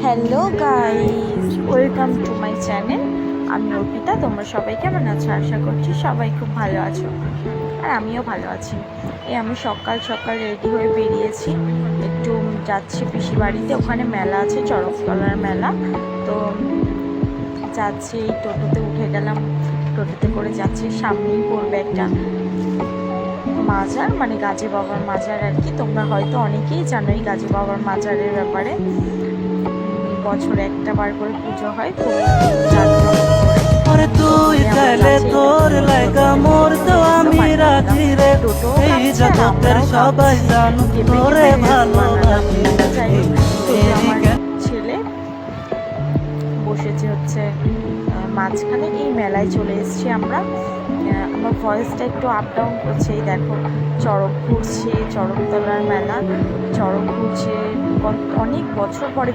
Hello guys, welcome to my channel. আমি অর্পিতা। তোমরা সবাই কেমন আছো? আশা করছি সবাই খুব ভালো আছো, আর আমিও ভালো আছি। আমি সকাল সকাল রেডি হয়ে বেরিয়েছি, একটু যাচ্ছি পিসি বাড়িতে। ওখানে মেলা আছে, চড়কতলার মেলা। তো যাচ্ছি, এই টোটোতে উঠে গেলাম, টোটোতে করে যাচ্ছি। সামনেই পড়বে একটা মাজার, মানে গাজী বাবার মাজার আর কি। তোমরা হয়তো অনেকেই জানো এই গাজী বাবার মাজারের ব্যাপারে। বছরে একটা বার করে পুজো হয়, খুব আরে তুই চাইলে তোর লাগা মোর তো আমি রাজি রে, এই জগতের সবাই জানো তোরে ভালোবাসি। ছেলে বসেছে হচ্ছে মাঝখানে। এই মেলায় চলে এসেছি আমরা। আমার ভয়েসটা একটু আপ ডাউন করছে। এই দেখো, চড়ক ঘুরছে, চড়কতলার মেলা, চড়ক ঘুরছে। অনেক বছর পরে